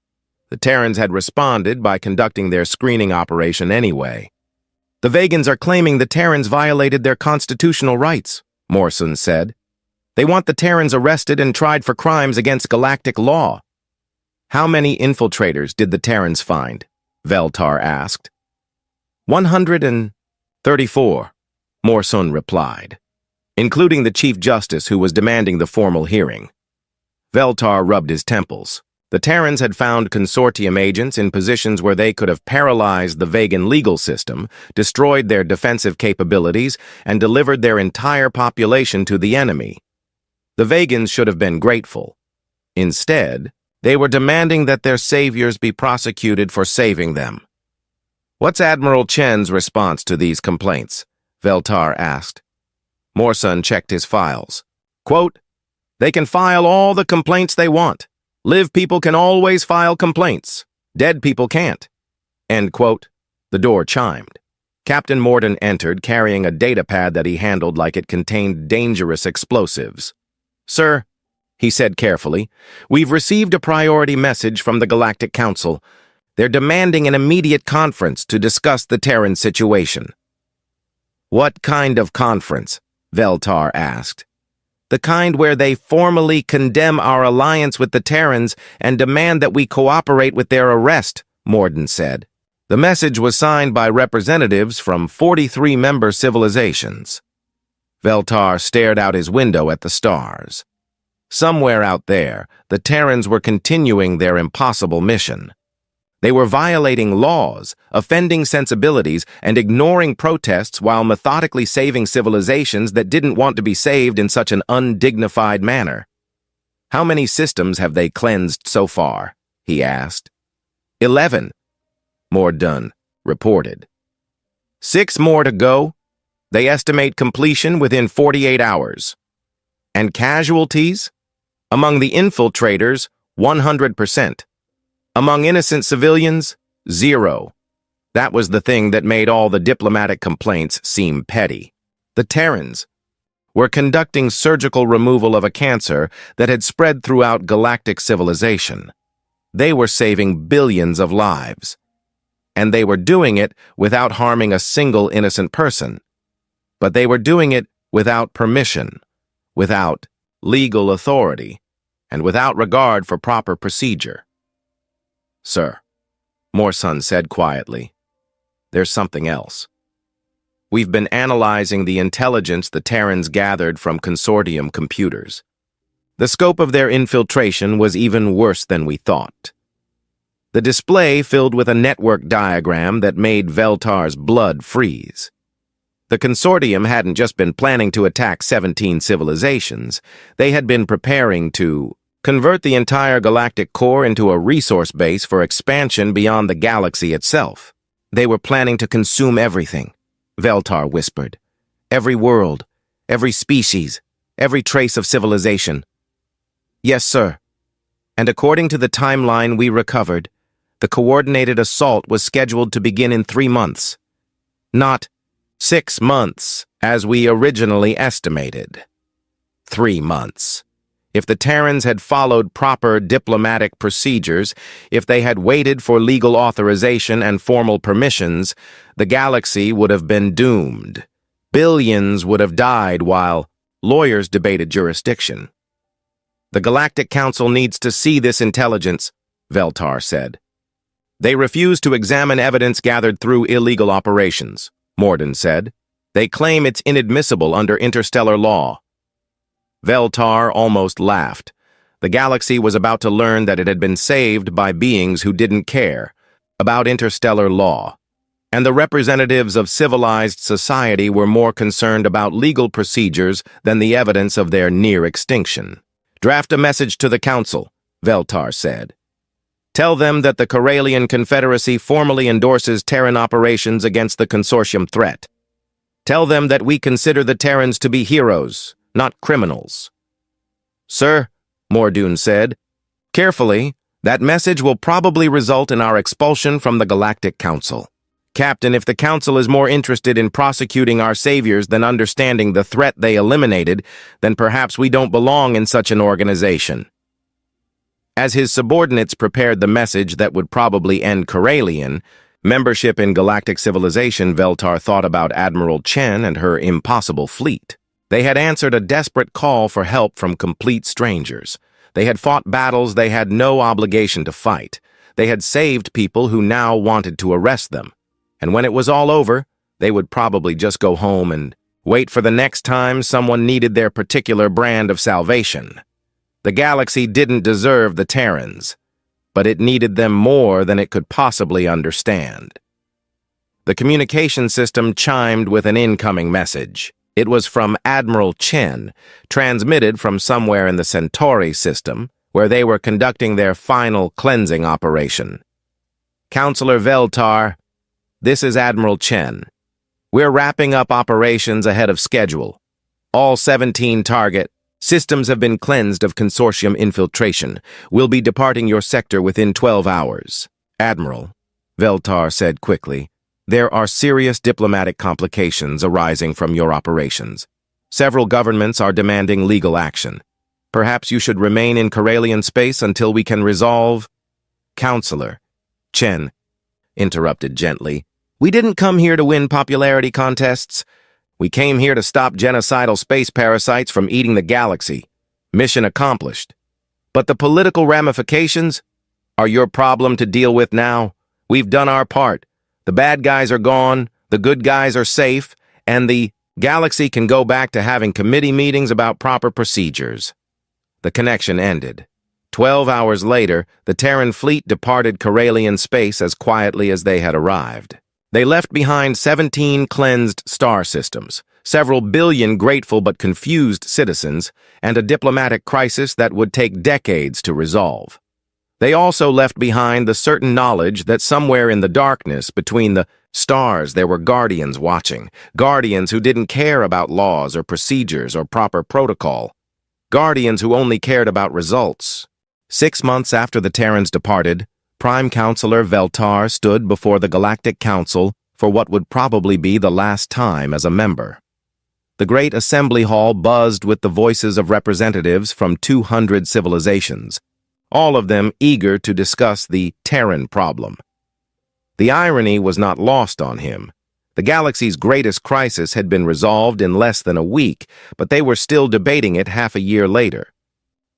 The Terrans had responded by conducting their screening operation anyway. The Vegans are claiming the Terrans violated their constitutional rights, Morson said. They want the Terrans arrested and tried for crimes against galactic law. How many infiltrators did the Terrans find? Veltar asked. 134, Morson replied, including the Chief Justice who was demanding the formal hearing. Veltar rubbed his temples. The Terrans had found consortium agents in positions where they could have paralyzed the Vegan legal system, destroyed their defensive capabilities, and delivered their entire population to the enemy. The Vegans should have been grateful. Instead, they were demanding that their saviors be prosecuted for saving them. What's Admiral Chen's response to these complaints? Veltar asked. Morson checked his files. Quote, they can file all the complaints they want. Live people can always file complaints. Dead people can't. End quote. The door chimed. Captain Morden entered, carrying a data pad that he handled like it contained dangerous explosives. Sir, he said carefully, we've received a priority message from the Galactic Council. They're demanding an immediate conference to discuss the Terran situation. What kind of conference? Veltar asked. The kind where they formally condemn our alliance with the Terrans and demand that we cooperate with their arrest, Morden said. The message was signed by representatives from 43 member civilizations. Veltar stared out his window at the stars. Somewhere out there, the Terrans were continuing their impossible mission. They were violating laws, offending sensibilities, and ignoring protests while methodically saving civilizations that didn't want to be saved in such an undignified manner. How many systems have they cleansed so far? He asked. 11, Morden reported. 6 more to go. They estimate completion within 48 hours. And casualties? Among the infiltrators, 100%. Among innocent civilians, 0. That was the thing that made all the diplomatic complaints seem petty. The Terrans were conducting surgical removal of a cancer that had spread throughout galactic civilization. They were saving billions of lives. And they were doing it without harming a single innocent person. But they were doing it without permission, without legal authority, and without regard for proper procedure. Sir, Morson said quietly, there's something else. We've been analyzing the intelligence the Terrans gathered from consortium computers. The scope of their infiltration was even worse than we thought. The display filled with a network diagram that made Veltar's blood freeze. The consortium hadn't just been planning to attack 17 civilizations. They had been preparing to convert the entire galactic core into a resource base for expansion beyond the galaxy itself. They were planning to consume everything, Veltar whispered. Every world, every species, every trace of civilization. Yes, sir. And according to the timeline we recovered, the coordinated assault was scheduled to begin in 3 months. Not 6 months, as we originally estimated. 3 months. If the Terrans had followed proper diplomatic procedures, if they had waited for legal authorization and formal permissions, the galaxy would have been doomed. Billions would have died while lawyers debated jurisdiction. The Galactic Council needs to see this intelligence, Veltar said. They refuse to examine evidence gathered through illegal operations, Morden said. They claim it's inadmissible under interstellar law. Veltar almost laughed. The galaxy was about to learn that it had been saved by beings who didn't care about interstellar law. And the representatives of civilized society were more concerned about legal procedures than the evidence of their near extinction. Draft a message to the Council, Veltar said. Tell them that the Corellian Confederacy formally endorses Terran operations against the consortium threat. Tell them that we consider the Terrans to be heroes, not criminals. Sir, Mordoon said, carefully, that message will probably result in our expulsion from the Galactic Council. Captain, if the Council is more interested in prosecuting our saviors than understanding the threat they eliminated, then perhaps we don't belong in such an organization. As his subordinates prepared the message that would probably end Corellian membership in galactic civilization, Veltar thought about Admiral Chen and her impossible fleet. They had answered a desperate call for help from complete strangers. They had fought battles they had no obligation to fight. They had saved people who now wanted to arrest them. And when it was all over, they would probably just go home and wait for the next time someone needed their particular brand of salvation. The galaxy didn't deserve the Terrans, but it needed them more than it could possibly understand. The communication system chimed with an incoming message. It was from Admiral Chen, transmitted from somewhere in the Centauri system, where they were conducting their final cleansing operation. Counselor Veltar, this is Admiral Chen. We're wrapping up operations ahead of schedule. All 17 target systems have been cleansed of consortium infiltration. We'll be departing your sector within 12 hours. Admiral, Veltar said quickly, there are serious diplomatic complications arising from your operations. Several governments are demanding legal action. Perhaps you should remain in Corellian space until we can resolve... Counselor, Chen interrupted gently. We didn't come here to win popularity contests. We came here to stop genocidal space parasites from eating the galaxy. Mission accomplished. But the political ramifications are your problem to deal with now. We've done our part. The bad guys are gone, the good guys are safe, and the galaxy can go back to having committee meetings about proper procedures. The connection ended. 12 hours later, the Terran fleet departed Corellian space as quietly as they had arrived. They left behind 17 cleansed star systems, several billion grateful but confused citizens, and a diplomatic crisis that would take decades to resolve. They also left behind the certain knowledge that somewhere in the darkness between the stars there were guardians watching, guardians who didn't care about laws or procedures or proper protocol, guardians who only cared about results. 6 months after the Terrans departed, Prime Counselor Veltar stood before the Galactic Council for what would probably be the last time as a member. The great assembly hall buzzed with the voices of representatives from 200 civilizations, all of them eager to discuss the Terran problem. The irony was not lost on him. The galaxy's greatest crisis had been resolved in less than a week, but they were still debating it half a year later.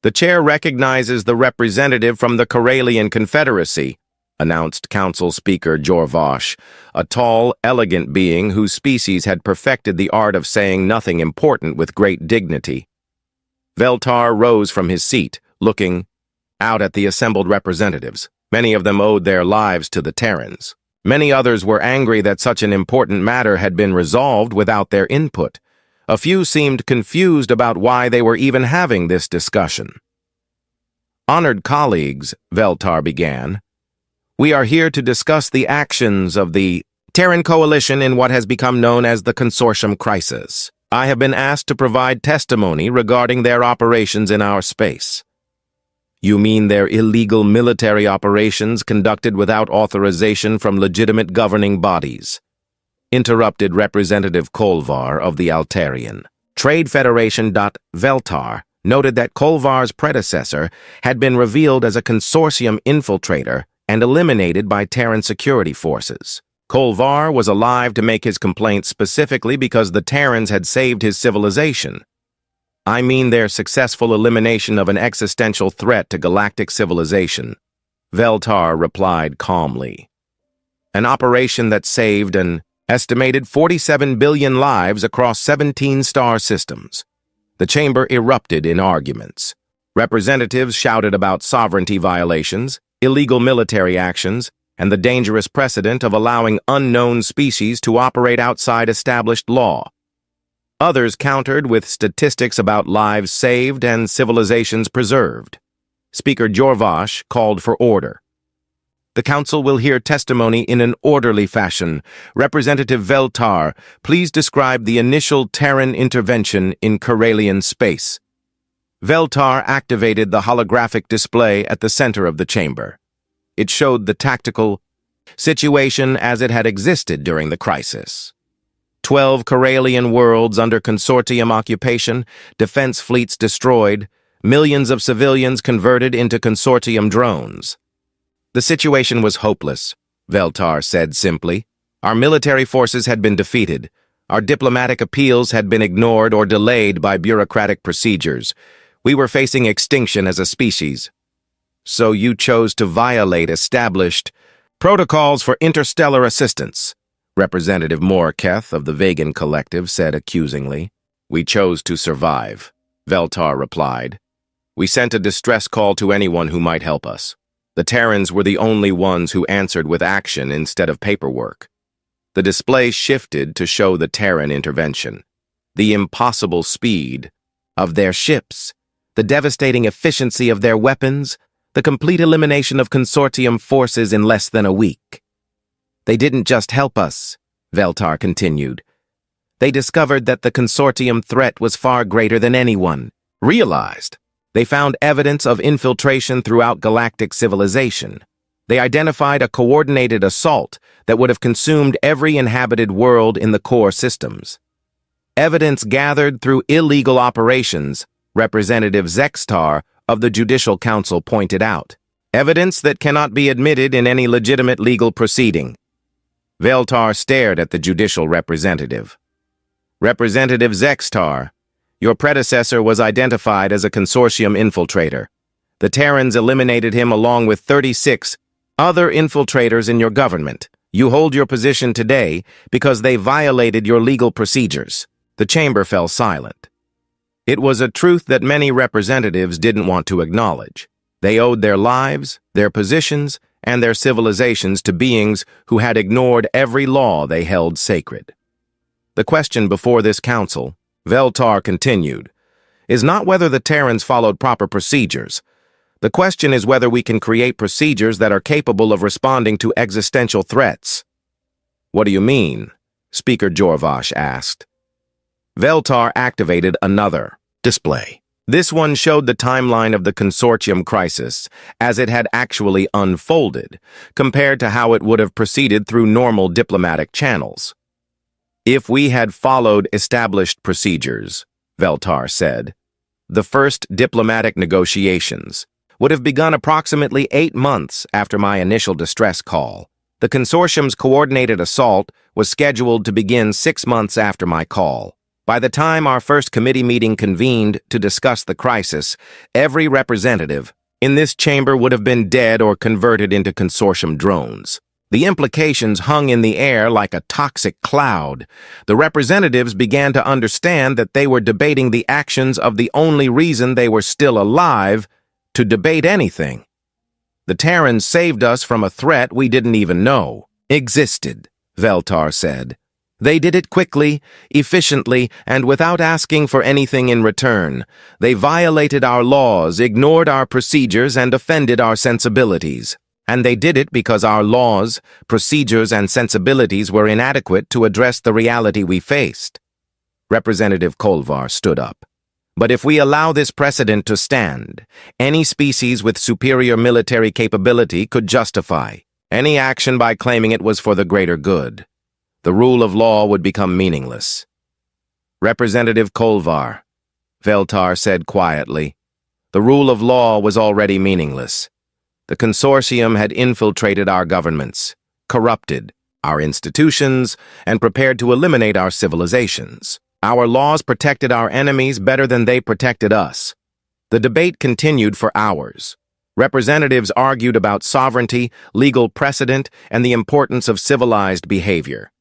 The chair recognizes the representative from the Corellian Confederacy, announced Council Speaker Jorvash, a tall, elegant being whose species had perfected the art of saying nothing important with great dignity. Veltar rose from his seat, looking out at the assembled representatives. Many of them owed their lives to the Terrans. Many others were angry that such an important matter had been resolved without their input. A few seemed confused about why they were even having this discussion. "Honored colleagues," Veltar began, "we are here to discuss the actions of the Terran coalition in what has become known as the Consortium Crisis. I have been asked to provide testimony regarding their operations in our space." "You mean their illegal military operations conducted without authorization from legitimate governing bodies?" interrupted Representative Kolvar of the Altarian. Trade Federation. Veltar noted that Kolvar's predecessor had been revealed as a consortium infiltrator and eliminated by Terran security forces. Kolvar was alive to make his complaint specifically because the Terrans had saved his civilization. "I mean their successful elimination of an existential threat to galactic civilization," Veltar replied calmly. "An operation that saved an estimated 47 billion lives across 17 star systems." The chamber erupted in arguments. Representatives shouted about sovereignty violations, illegal military actions, and the dangerous precedent of allowing unknown species to operate outside established law. Others countered with statistics about lives saved and civilizations preserved. Speaker Jorvash called for order. "The Council will hear testimony in an orderly fashion. Representative Veltar, please describe the initial Terran intervention in Corellian space." Veltar activated the holographic display at the center of the chamber. It showed the tactical situation as it had existed during the crisis. 12 Corellian worlds under consortium occupation, defense fleets destroyed, millions of civilians converted into consortium drones. "The situation was hopeless," Veltar said simply. "Our military forces had been defeated. Our diplomatic appeals had been ignored or delayed by bureaucratic procedures. We were facing extinction as a species. So you chose to violate established protocols for interstellar assistance," Representative Morketh of the Vegan Collective said accusingly. "We chose to survive," Veltar replied. "We sent a distress call to anyone who might help us. The Terrans were the only ones who answered with action instead of paperwork." The display shifted to show the Terran intervention. The impossible speed of their ships, the devastating efficiency of their weapons, the complete elimination of consortium forces in less than a week. "They didn't just help us," Veltar continued. "They discovered that the consortium threat was far greater than anyone realized. They found evidence of infiltration throughout galactic civilization. They identified a coordinated assault that would have consumed every inhabited world in the core systems. Evidence gathered through illegal operations," Representative Zextar of the Judicial Council pointed out. "Evidence that cannot be admitted in any legitimate legal proceeding." Veltar stared at the judicial representative. "Representative Zextar, your predecessor was identified as a consortium infiltrator. The Terrans eliminated him along with 36 other infiltrators in your government. You hold your position today because they violated your legal procedures." The chamber fell silent. It was a truth that many representatives didn't want to acknowledge. They owed their lives, their positions, and their civilizations to beings who had ignored every law they held sacred. "The question before this council," Veltar continued, "is not whether the Terrans followed proper procedures. The question is whether we can create procedures that are capable of responding to existential threats." "What do you mean?" Speaker Jorvash asked. Veltar activated another display. This one showed the timeline of the consortium crisis as it had actually unfolded, compared to how it would have proceeded through normal diplomatic channels. "If we had followed established procedures," Veltar said, "the first diplomatic negotiations would have begun approximately 8 months after my initial distress call. The consortium's coordinated assault was scheduled to begin 6 months after my call. By the time our first committee meeting convened to discuss the crisis, every representative in this chamber would have been dead or converted into consortium drones. The implications hung in the air like a toxic cloud. The representatives began to understand that they were debating the actions of the only reason they were still alive to debate anything. The Terrans saved us from a threat we didn't even know. existed, Veltar said. They did it quickly, efficiently, and without asking for anything in return. They violated our laws, ignored our procedures, and offended our sensibilities. And they did it because our laws, procedures, and sensibilities were inadequate to address the reality we faced. Representative Kolvar stood up. But if we allow this precedent to stand, any species with superior military capability could justify any action by claiming it was for the greater good. The rule of law would become meaningless. Representative Kolvar, Veltar said quietly, the rule of law was already meaningless. The consortium had infiltrated our governments, corrupted our institutions, and prepared to eliminate our civilizations. Our laws protected our enemies better than they protected us. The debate continued for hours. Representatives argued about sovereignty, legal precedent, and the importance of civilized behavior.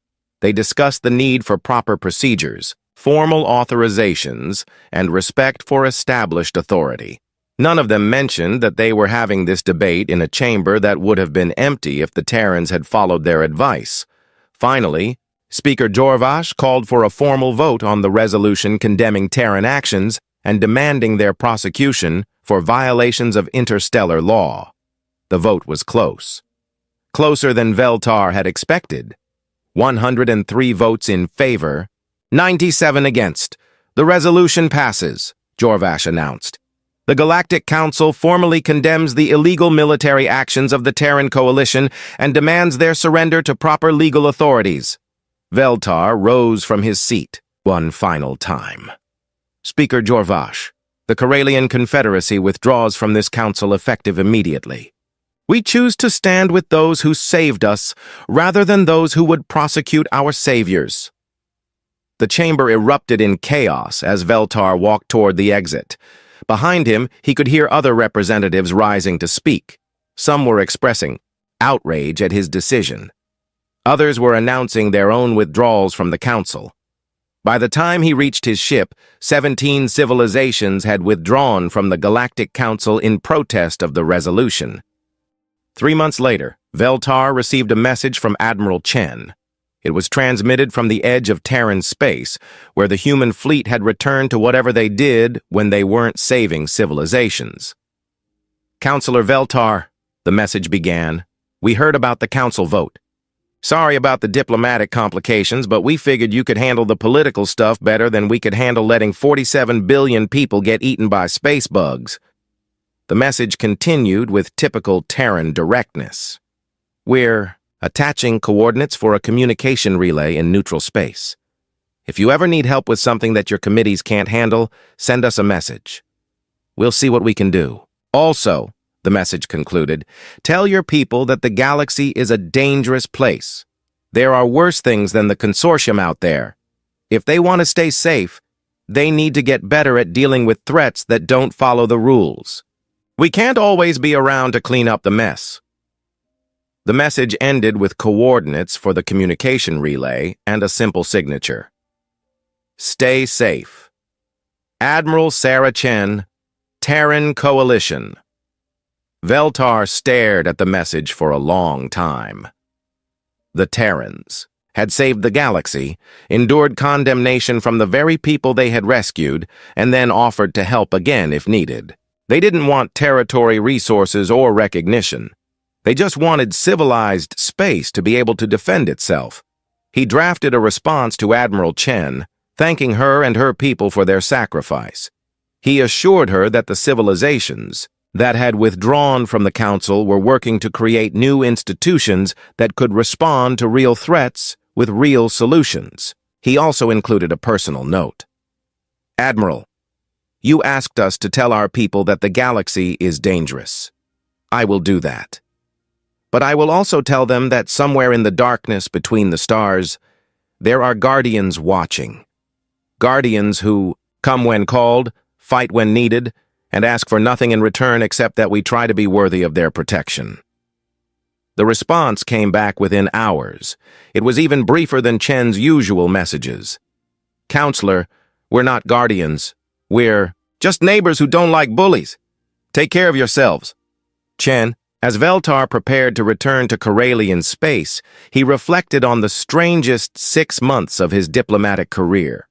They discussed the need for proper procedures, formal authorizations, and respect for established authority. None of them mentioned that they were having this debate in a chamber that would have been empty if the Terrans had followed their advice. Finally, Speaker Jorvash called for a formal vote on the resolution condemning Terran actions and demanding their prosecution for violations of interstellar law. The vote was close. Closer than Veltar had expected. 103 votes in favor, 97 against. The resolution passes, Jorvash announced. The Galactic Council formally condemns the illegal military actions of the Terran coalition and demands their surrender to proper legal authorities. Veltar rose from his seat one final time. Speaker Jorvash, the Karelian Confederacy withdraws from this council effective immediately. We choose to stand with those who saved us rather than those who would prosecute our saviors. The chamber erupted in chaos as Veltar walked toward the exit. Behind him, he could hear other representatives rising to speak. Some were expressing outrage at his decision. Others were announcing their own withdrawals from the council. By the time he reached his ship, 17 civilizations had withdrawn from the Galactic Council in protest of the resolution. 3 months later, Veltar received a message from Admiral Chen. It was transmitted from the edge of Terran space, where the human fleet had returned to whatever they did when they weren't saving civilizations. Counselor Veltar, the message began, we heard about the council vote. Sorry about the diplomatic complications, but we figured you could handle the political stuff better than we could handle letting 47 billion people get eaten by space bugs. The message continued with typical Terran directness. We're attaching coordinates for a communication relay in neutral space. If you ever need help with something that your committees can't handle, send us a message. We'll see what we can do. Also, the message concluded, tell your people that the galaxy is a dangerous place. There are worse things than the consortium out there. If they want to stay safe, they need to get better at dealing with threats that don't follow the rules. We can't always be around to clean up the mess. The message ended with coordinates for the communication relay and a simple signature. Stay safe. Admiral Sarah Chen, Terran Coalition. Veltar stared at the message for a long time. The Terrans had saved the galaxy, endured condemnation from the very people they had rescued, and then offered to help again if needed. They didn't want territory, resources, or recognition. They just wanted civilized space to be able to defend itself. He drafted a response to Admiral Chen, thanking her and her people for their sacrifice. He assured her that the civilizations that had withdrawn from the council were working to create new institutions that could respond to real threats with real solutions. He also included a personal note. Admiral, you asked us to tell our people that the galaxy is dangerous. I will do that. But I will also tell them that somewhere in the darkness between the stars, there are guardians watching. Guardians who come when called, fight when needed, and ask for nothing in return except that we try to be worthy of their protection. The response came back within hours. It was even briefer than Chen's usual messages. Counselor, we're not guardians. We're just neighbors who don't like bullies. Take care of yourselves. Chen, As Veltar prepared to return to Corellian space, he reflected on the strangest 6 months of his diplomatic career.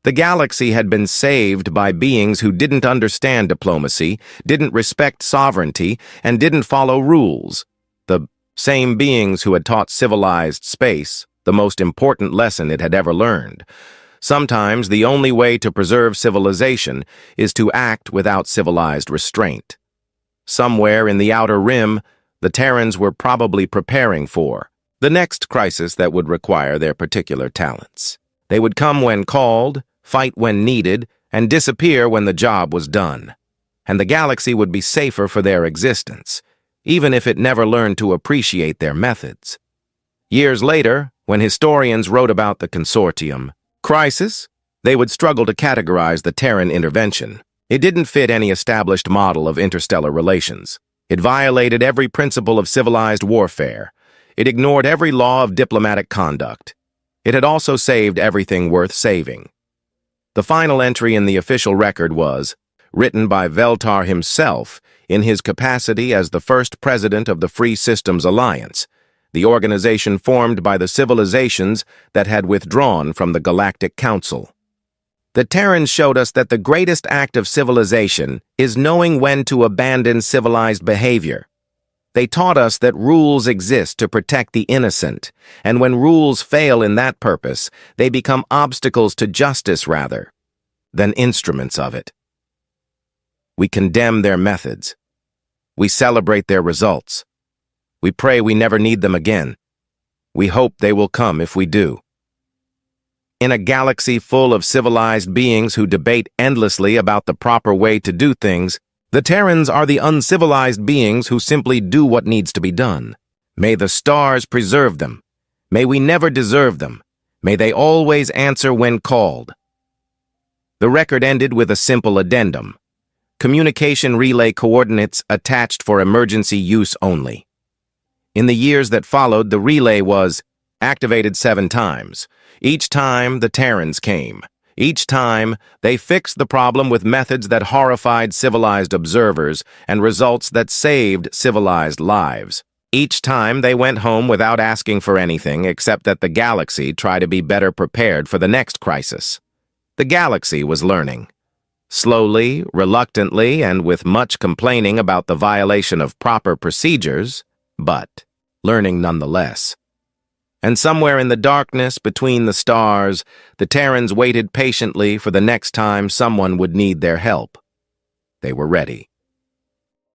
The galaxy had been saved by beings who didn't understand diplomacy, didn't respect sovereignty, and didn't follow rules. The same beings who had taught civilized space the most important lesson it had ever learned. Sometimes the only way to preserve civilization is to act without civilized restraint. Somewhere in the outer rim, the Terrans were probably preparing for the next crisis that would require their particular talents. They would come when called, fight when needed, and disappear when the job was done. And the galaxy would be safer for their existence, even if it never learned to appreciate their methods. Years later, when historians wrote about the consortium crisis, they would struggle to categorize the Terran intervention. It didn't fit any established model of interstellar relations. It violated every principle of civilized warfare. It ignored every law of diplomatic conduct. It had also saved everything worth saving. The final entry in the official record was written by Veltar himself in his capacity as the first president of the Free Systems Alliance, the organization formed by the civilizations that had withdrawn from the Galactic Council. The Terrans showed us that the greatest act of civilization is knowing when to abandon civilized behavior. They taught us that rules exist to protect the innocent, and when rules fail in that purpose, they become obstacles to justice rather than instruments of it. We condemn their methods. We celebrate their results. We pray we never need them again. We hope they will come if we do. In a galaxy full of civilized beings who debate endlessly about the proper way to do things, the Terrans are the uncivilized beings who simply do what needs to be done. May the stars preserve them. May we never deserve them. May they always answer when called. The record ended with a simple addendum. Communication relay coordinates attached for emergency use only. In the years that followed, the relay was activated 7 times. Each time, the Terrans came. Each time, they fixed the problem with methods that horrified civilized observers and results that saved civilized lives. Each time, they went home without asking for anything except that the galaxy try to be better prepared for the next crisis. The galaxy was learning. Slowly, reluctantly, and with much complaining about the violation of proper procedures, but learning nonetheless. And somewhere in the darkness between the stars, the Terrans waited patiently for the next time someone would need their help. They were ready.